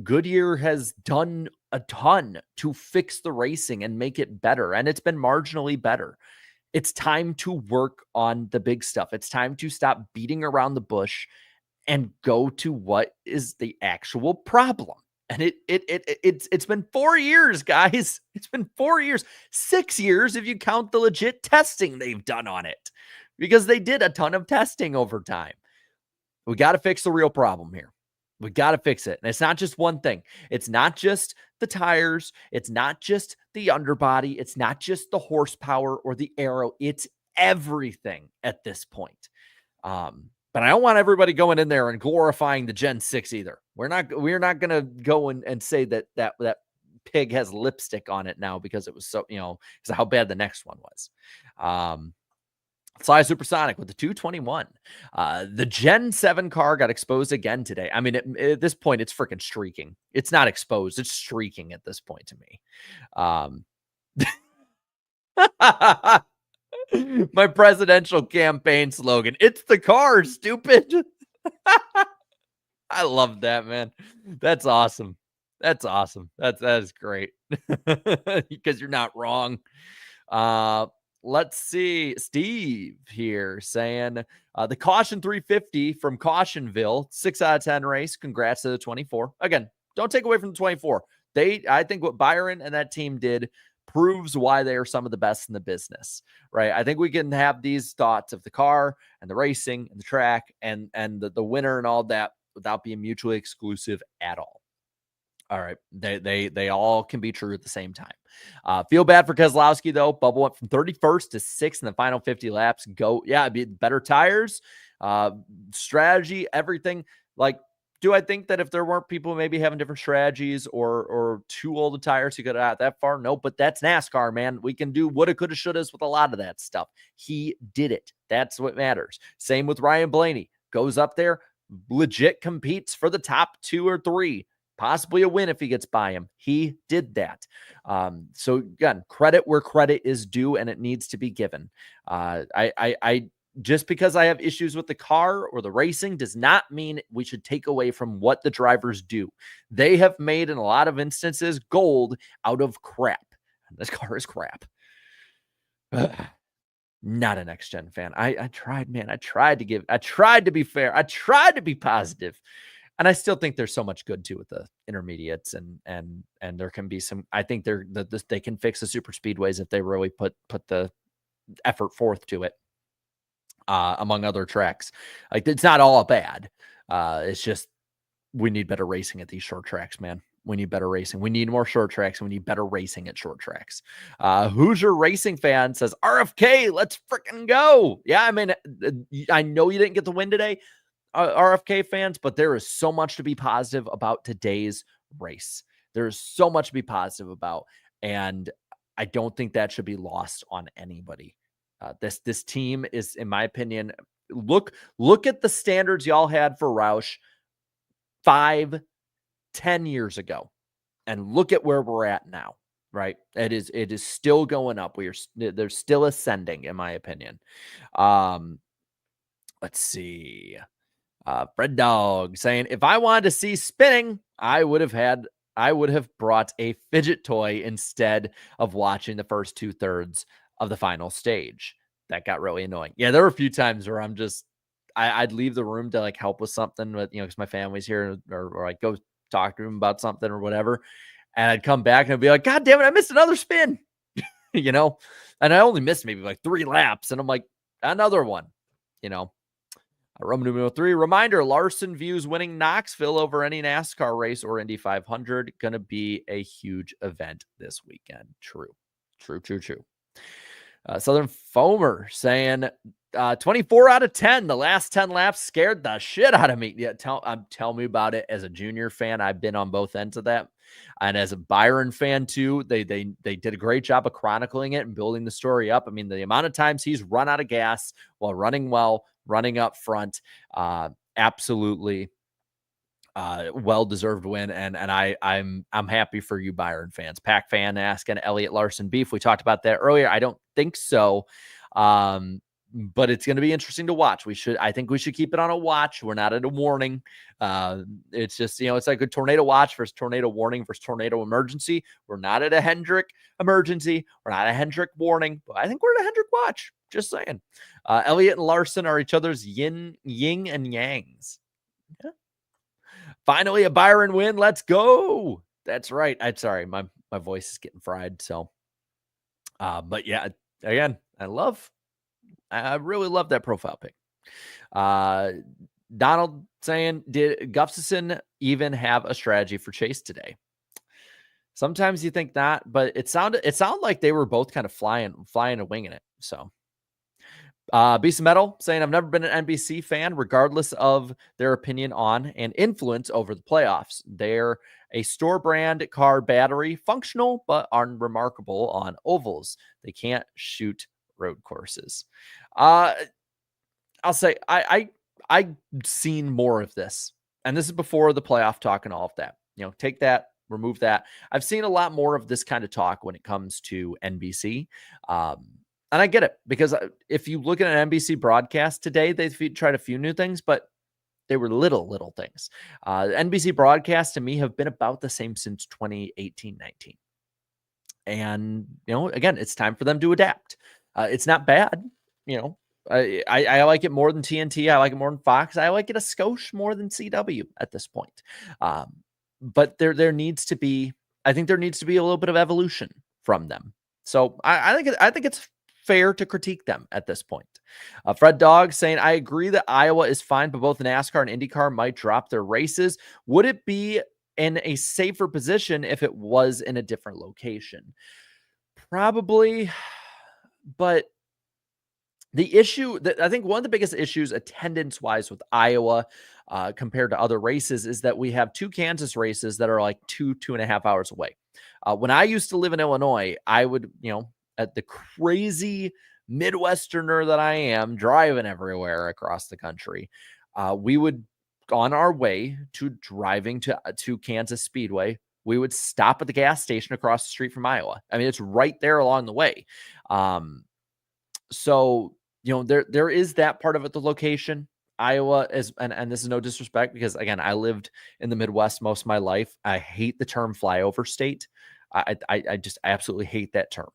Goodyear has done a ton to fix the racing and make it better. And it's been marginally better. It's time to work on the big stuff. It's time to stop beating around the bush and go to what is the actual problem. And it's been 4 years, guys. It's been 4 years, 6 years if you count the legit testing they've done on it, because they did a ton of testing over time. We got to fix the real problem here. We got to fix it. And it's not just one thing. It's not just the tires. It's not just the underbody. It's not just the horsepower or the aero. It's everything at this point. But I don't want everybody going in there and glorifying the Gen 6 either. We're not going to go and say that pig has lipstick on it now because it was so, because of how bad the next one was. Sly Supersonic with the 221. The Gen 7 car got exposed again today. I mean, at this point, it's freaking streaking. It's not exposed. It's streaking at this point to me. My presidential campaign slogan, it's the car, stupid. I love that, man. That's awesome. That's awesome. That is great. Because you're not wrong. Let's see. Steve here saying the Caution 350 from Cautionville, 6 out of 10 race. Congrats to the 24. Again, don't take away from the 24. I think what Byron and that team did proves why they are some of the best in the business, right? I think we can have these thoughts of the car and the racing and the track and the winner and all that without being mutually exclusive at all. All right. They all can be true at the same time. Feel bad for Keselowski, though. Bubba went from 31st to 6th in the final 50 laps. It'd be better tires, strategy, everything. Like, do I think that if there weren't people maybe having different strategies or too old of tires, he could have got that far? No, but that's NASCAR, man. We can do woulda, coulda, shouldas with a lot of that stuff. He did it. That's what matters. Same with Ryan Blaney. Goes up there, legit competes for the top 2 or 3. Possibly a win if he gets by him. He did that. So again, credit where credit is due, and it needs to be given. I just because I have issues with the car or the racing does not mean we should take away from what the drivers do. They have made, in a lot of instances, gold out of crap. This car is crap. Not a next gen fan. I tried, man. I tried to be fair. I tried to be positive. And I still think there's so much good too with the intermediates and there can be some, I think they can fix the super speedways if they really put the effort forth to it, among other tracks. Like, it's not all bad. It's just, we need better racing at these short tracks, man. We need better racing. We need more short tracks, and we need better racing at short tracks. Hoosier Racing fan says, RFK, let's freaking go. Yeah, I mean, I know you didn't get the win today, RFK fans, but there is so much to be positive about today's race. There's so much to be positive about, and I don't think that should be lost on anybody. This team is, in my opinion, look at the standards y'all had for Roush 5-10 years ago, and look at where we're at now. Right? It is still going up. They're still ascending, in my opinion. Let's see. Fred Dog saying, if I wanted to see spinning, I would have brought a fidget toy instead of watching the first 2/3 of the final stage. That got really annoying. Yeah, there were a few times where I'd leave the room to like help with something with, because my family's here, or like go talk to him about something or whatever. And I'd come back and I'd be like, God damn it, I missed another spin, and I only missed maybe like 3 laps. And I'm like, another one, Roman numeral 3, reminder, Larson views winning Knoxville over any NASCAR race or Indy 500. Going to be a huge event this weekend. True. Southern Foamer saying 24 out of 10. The last 10 laps scared the shit out of me. Yeah, tell me about it. As a junior fan, I've been on both ends of that. And as a Byron fan too, they did a great job of chronicling it and building the story up. I mean, the amount of times he's run out of gas while running well, running up front, absolutely well-deserved win. And I'm happy for you Byron fans. Pack fan asking Elliott Larson beef. We talked about that earlier. I don't think so. But it's going to be interesting to watch. I think we should keep it on a watch. We're not at a warning. It's just, it's like a tornado watch versus tornado warning versus tornado emergency. We're not at a Hendrick emergency. We're not at a Hendrick warning, but I think we're at a Hendrick watch. Just saying. Elliott and Larson are each other's yin and yangs. Yeah. Finally, a Byron win. Let's go. That's right. I'm sorry. My voice is getting fried. So, but yeah, again, I really love that profile pic. Donald saying, did Gustafson even have a strategy for Chase today? Sometimes you think not, but it sounded like they were both kind of flying and winging it. So, Beast of Metal saying, I've never been an NBC fan, regardless of their opinion on and influence over the playoffs. They're a store brand car battery, functional but unremarkable on ovals. They can't shoot road courses. I'll say I've seen more of this, and this is before the playoff talk and all of that. Take that, remove that. I've seen a lot more of this kind of talk when it comes to NBC. And I get it, because if you look at an NBC broadcast today, they've tried a few new things, but they were little things. NBC broadcasts to me have been about the same since 2018-19. And, again, it's time for them to adapt. It's not bad. I like it more than TNT. I like it more than Fox. I like it a skosh more than CW at this point. But there needs to be a little bit of evolution from them. So I think it's fair to critique them at this point. Fred Dog saying, I agree that Iowa is fine, but both NASCAR and IndyCar might drop their races. Would it be in a safer position if it was in a different location? Probably, but the issue that I think one of the biggest issues attendance-wise with Iowa compared to other races is that we have 2 Kansas races that are like 2.5 hours away. When I used to live in Illinois, I would, at the crazy Midwesterner that I am, driving everywhere across the country, we would, on our way to driving to Kansas Speedway, we would stop at the gas station across the street from Iowa. I mean, it's right there along the way. So, there is that part of it, the location. Iowa is, and this is no disrespect, because again, I lived in the Midwest most of my life. I hate the term flyover state. I absolutely hate that term.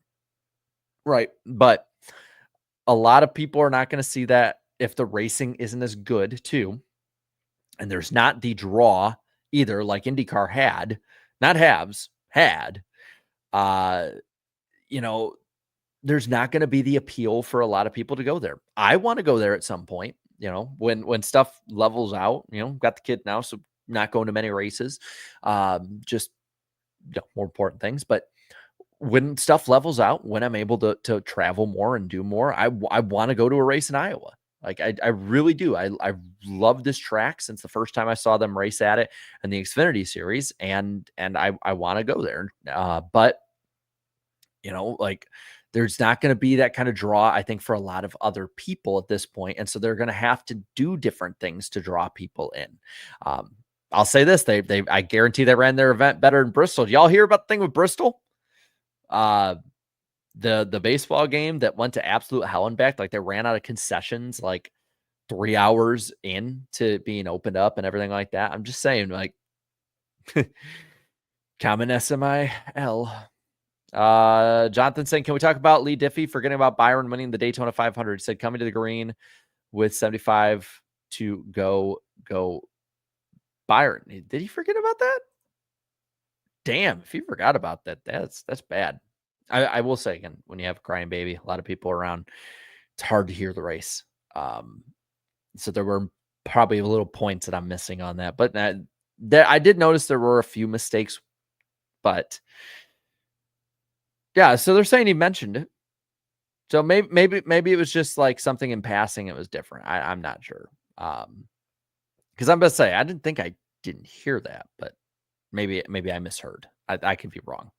Right. But a lot of people are not going to see that if the racing isn't as good too. And there's not the draw either, like IndyCar had, not haves, had. There's not going to be the appeal for a lot of people to go there. I want to go there at some point, when stuff levels out. Got the kid now, so not going to many races. Just more important things. But when stuff levels out, when I'm able to travel more and do more, I want to go to a race in Iowa. Like I really do. I love this track since the first time I saw them race at it in the Xfinity series, and I want to go there. But there's not going to be that kind of draw, I think, for a lot of other people at this point, and so they're going to have to do different things to draw people in. I'll say this: I guarantee they ran their event better in Bristol. Did y'all hear about the thing with Bristol? The baseball game that went to absolute hell and back. Like, they ran out of concessions like 3 hours into being opened up and everything like that. I'm just saying, like, common SMIL. Jonathan saying, can we talk about Lee Diffie forgetting about Byron winning the Daytona 500? He said, coming to the green with 75 to go Byron. Did he forget about that? Damn, if he forgot about that, that's bad. I will say again, when you have a crying baby, a lot of people around, it's hard to hear the race. So there were probably little points that I'm missing on that, but I did notice there were a few mistakes, but yeah, so they're saying he mentioned it. So maybe it was just like something in passing. It was different. I'm not sure. Because I'm going to say, I didn't think I didn't hear that, but maybe I misheard. I could be wrong.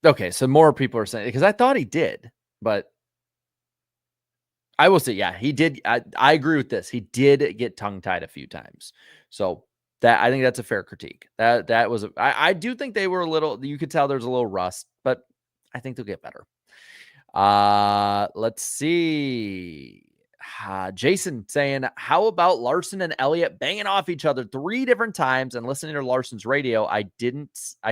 Okay, so more people are saying, because I thought he did, but I will say, yeah, he did. I agree with this. He did get tongue-tied a few times. So that, I think that's a fair critique. That was, I do think they were a little, you could tell there's a little rust, but I think they'll get better. Let's see. Jason saying, how about Larson and Elliott banging off each other 3 different times and listening to Larson's radio? I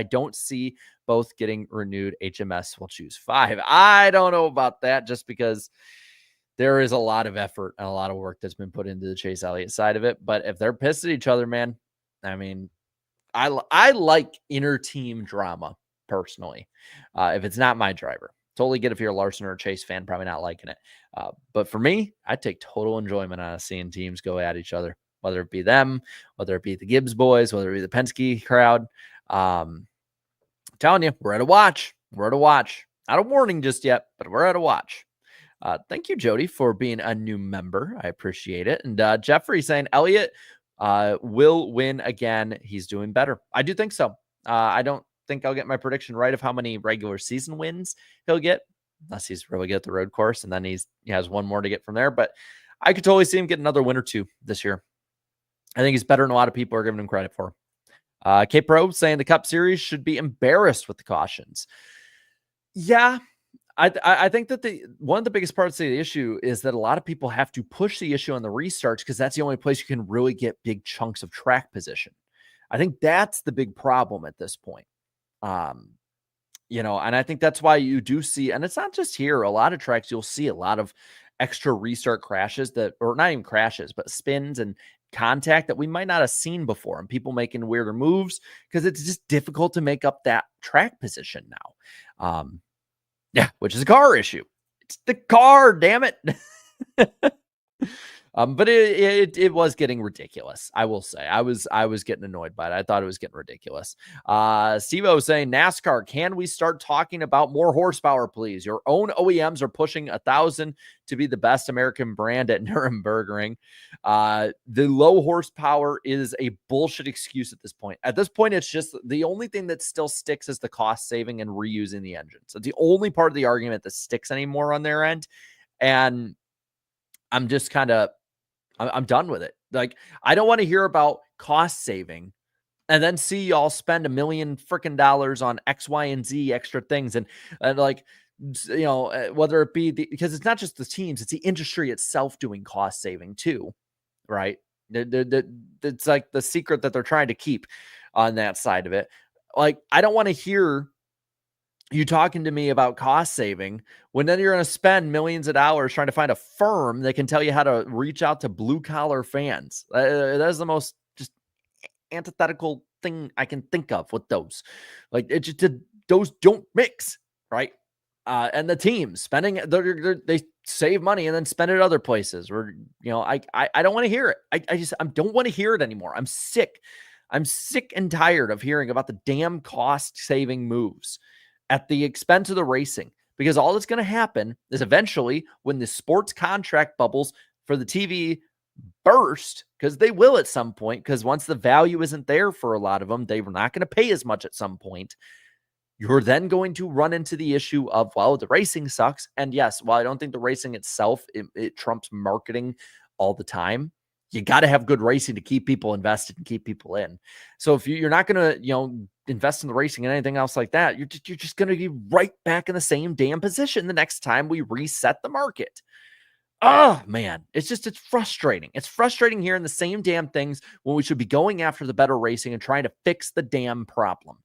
don't see both getting renewed. HMS will choose 5. I don't know about that, just because there is a lot of effort and a lot of work that's been put into the Chase Elliott side of it. But if they're pissed at each other, man, I mean, I like inner team drama personally. If it's not my driver, totally get if you're a Larson or a Chase fan, probably not liking it. But for me, I take total enjoyment out of seeing teams go at each other, whether it be them, whether it be the Gibbs boys, whether it be the Penske crowd. I'm telling you, we're at a watch. We're at a watch. Not a warning just yet, but we're at a watch. Thank you, Jody, for being a new member. I appreciate it. And Jeffrey saying Elliott will win again. He's doing better. I do think so. I don't think I'll get my prediction right of how many regular season wins he'll get, unless he's really good at the road course, and then he has one more to get from there. But I could totally see him get another win or 2 this year. I think he's better than a lot of people are giving him credit for. K-Pro saying the Cup Series should be embarrassed with the cautions. Yeah, I think that one of the biggest parts of the issue is that a lot of people have to push the issue on the restarts, because that's the only place you can really get big chunks of track position. I think that's the big problem at this point. And I think that's why you do see, and it's not just here, a lot of tracks, you'll see a lot of extra restart crashes or not even crashes, but spins and contact that we might not have seen before, and people making weirder moves because it's just difficult to make up that track position now. Yeah, which is a car issue. It's the car, damn it. But it was getting ridiculous. I will say I was getting annoyed by it. I thought it was getting ridiculous. Steve-O saying NASCAR, can we start talking about more horsepower, please? Your own OEMs are pushing 1,000 to be the best American brand at Nürburgring. The low horsepower is a bullshit excuse at this point. At this point, it's just the only thing that still sticks is the cost saving and reusing the engine. So it's the only part of the argument that sticks anymore on their end. And I'm just I'm done with it. Like, I don't want to hear about cost saving and then see y'all spend $1 million freaking dollars on X, Y, and Z extra things. And like, whether it be because it's not just the teams, it's the industry itself doing cost saving too. Right. It's like the secret that they're trying to keep on that side of it. Like, I don't want to hear you talking to me about cost saving when then you're going to spend millions of dollars trying to find a firm that can tell you how to reach out to blue collar fans. That is the most just antithetical thing I can think of with those. Like, it just those don't mix, right? And the teams spending, they save money and then spend it other places. Where I don't want to hear it. I don't want to hear it anymore. I'm sick. I'm sick and tired of hearing about the damn cost saving moves at the expense of the racing, because all that's going to happen is eventually when the sports contract bubbles for the TV burst, because they will at some point, because once the value isn't there for a lot of them, they're not going to pay as much at some point. You're then going to run into the issue of, well, the racing sucks. And yes, while I don't think the racing itself, it trumps marketing all the time, you got to have good racing to keep people invested and keep people in. So if you're not going to, invest in the racing and anything else like that, you're just going to be right back in the same damn position the next time we reset the market. Oh man, it's frustrating. It's frustrating hearing the same damn things when we should be going after the better racing and trying to fix the damn problem.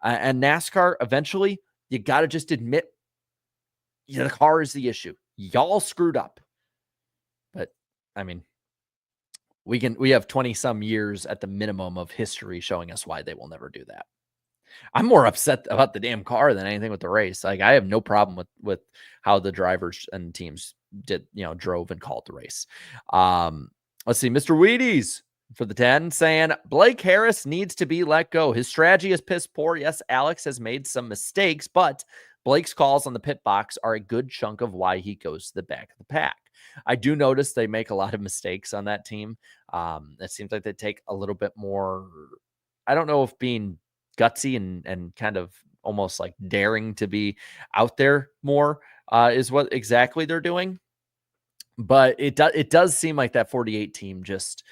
And NASCAR, eventually, you got to just admit, the car is the issue. Y'all screwed up. But I mean, we have 20 some years at the minimum of history showing us why they will never do that. I'm more upset about the damn car than anything with the race. Like, I have no problem with how the drivers and teams drove and called the race. Let's see, Mr. Wheaties for the 10 saying Blake Harris needs to be let go. His strategy is piss poor. Yes, Alex has made some mistakes, but Blake's calls on the pit box are a good chunk of why he goes to the back of the pack. I do notice they make a lot of mistakes on that team. It seems like they take a little bit more. I don't know if being gutsy and kind of almost like daring to be out there more is what exactly they're doing. But it does seem like that 48 team just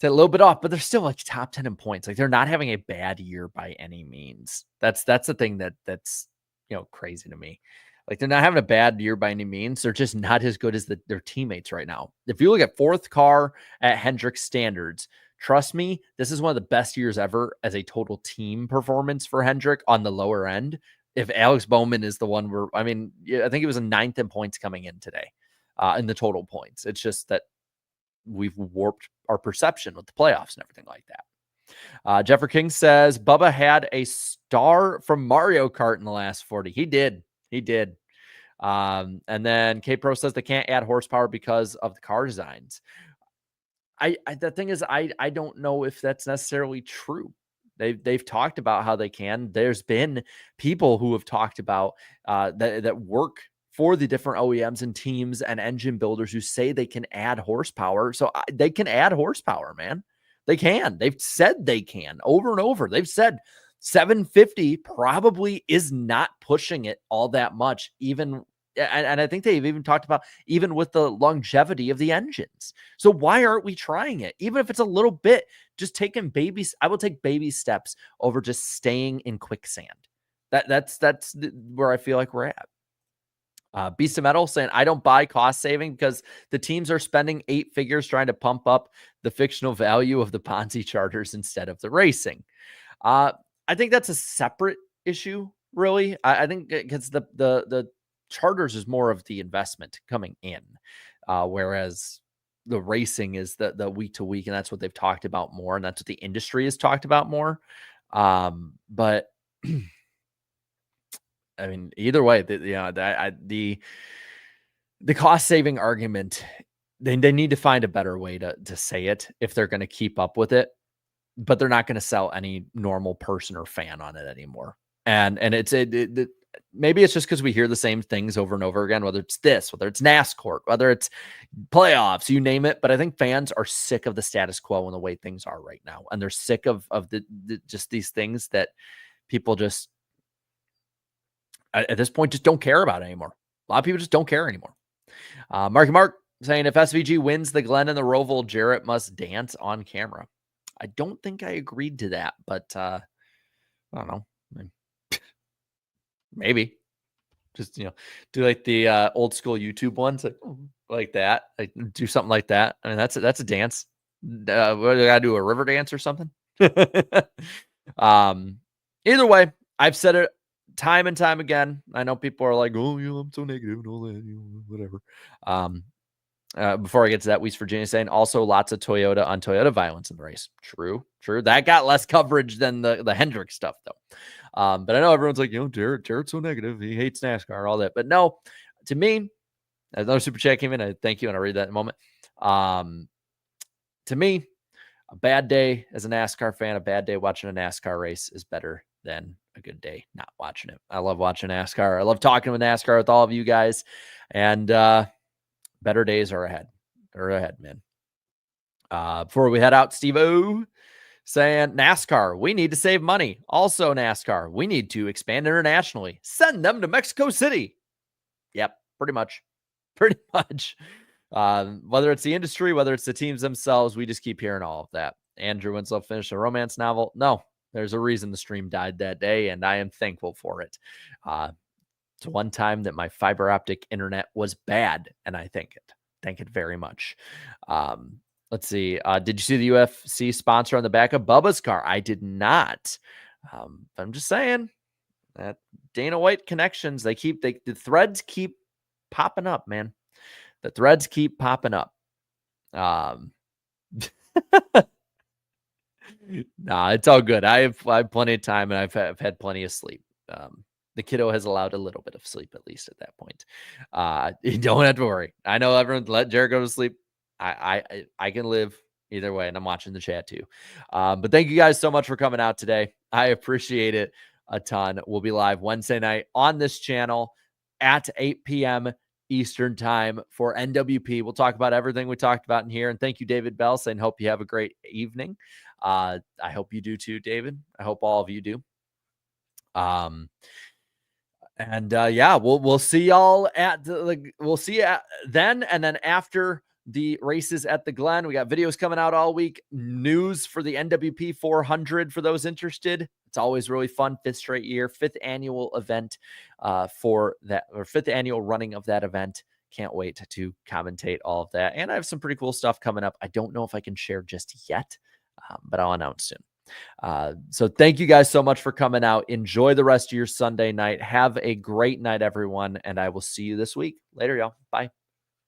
a little bit off, but they're still like top 10 in points. Like, they're not having a bad year by any means. That's the thing that's crazy to me. Like, they're not having a bad year by any means. They're just not as good as their teammates right now. If you look at fourth car at Hendrick standards, trust me, this is one of the best years ever as a total team performance for Hendrick on the lower end. If Alex Bowman is the one I think he was a 9th in points coming in today in the total points. It's just that we've warped our perception with the playoffs and everything like that. Jeffrey King says Bubba had a star from Mario Kart in the last 40. He did. And then K Pro says they can't add horsepower because of the car designs. The thing is, I don't know if that's necessarily true. They've talked about how they can. There's been people who have talked about that work for the different OEMs and teams and engine builders who say they can add horsepower. So they can add horsepower, man. They can. They've said they can over and over. They've said 750 probably is not pushing it all that much, even. And I think they've even talked about even with the longevity of the engines. So why aren't we trying it? Even if it's a little bit, just taking babies. I will take baby steps over just staying in quicksand. That's where I feel like we're at. Beast of Metal saying, I don't buy cost saving because the teams are spending 8 figures trying to pump up the fictional value of the Ponzi charters instead of the racing. I think that's a separate issue, really. I think because the charters is more of the investment coming in, whereas the racing is the week to week, and that's what they've talked about more, and that's what the industry has talked about more. But I mean, either way, the cost saving argument, they need to find a better way to say it if they're going to keep up with it, but they're not going to sell any normal person or fan on it anymore. And it's maybe it's just because we hear the same things over and over again, whether it's this, whether it's NASCAR, whether it's playoffs, you name it. But I think fans are sick of the status quo and the way things are right now. And they're sick of just these things that people just, at this point, just don't care about anymore. A lot of people just don't care anymore. Marky Mark saying, if SVG wins the Glen and the Roval, Jarrett must dance on camera. I don't think I agreed to that, but I don't know. Maybe just, do like the old school YouTube ones like that, like do something like that. I mean, that's a dance. What do I gotta do, a river dance or something? Either way, I've said it time and time again. I know people are like, oh, I'm so negative and all that, whatever. Before I get to that, West Virginia saying also lots of Toyota on Toyota violence in the race. True. That got less coverage than the Hendrick stuff, though. But I know everyone's like, Jared's so negative. He hates NASCAR, all that. But no, to me, another super chat came in. I thank you, and I'll read that in a moment. To me, a bad day as a NASCAR fan, a bad day watching a NASCAR race is better than a good day not watching it. I love watching NASCAR. I love talking with NASCAR with all of you guys. And better days are ahead. They're ahead, man. Before we head out, Steve-O saying, NASCAR, we need to save money. Also, NASCAR, we need to expand internationally. Send them to Mexico City. Yep, pretty much. Whether it's the industry, whether it's the teams themselves, we just keep hearing all of that. Andrew Winslow finished a romance novel. No, there's a reason the stream died that day, and I am thankful for it. It's one time that my fiber optic internet was bad, and I thank it very much. Let's see. Did you see the UFC sponsor on the back of Bubba's car? I did not. I'm just saying that Dana White connections, the threads keep popping up, man. The threads keep popping up. Nah, it's all good. I have plenty of time, and I've had plenty of sleep. The kiddo has allowed a little bit of sleep, at least at that point. You don't have to worry. I know everyone let Jared go to sleep. I can live either way, and I'm watching the chat too. But thank you guys so much for coming out today. I appreciate it a ton. We'll be live Wednesday night on this channel at 8 p.m. Eastern time for NWP. We'll talk about everything we talked about in here. And thank you, David Bell, saying hope you have a great evening. I hope you do too, David. I hope all of you do. Yeah, we'll see y'all at we'll see you then, and then after the races at the Glen, we got videos coming out all week. News for the NWP 400 for those interested. It's always really fun. 5th straight year, 5th annual event for that, or 5th annual running of that event. Can't wait to commentate all of that. And I have some pretty cool stuff coming up. I don't know if I can share just yet, but I'll announce soon. So thank you guys so much for coming out. Enjoy the rest of your Sunday night. Have a great night, everyone. And I will see you this week. Later, y'all. Bye.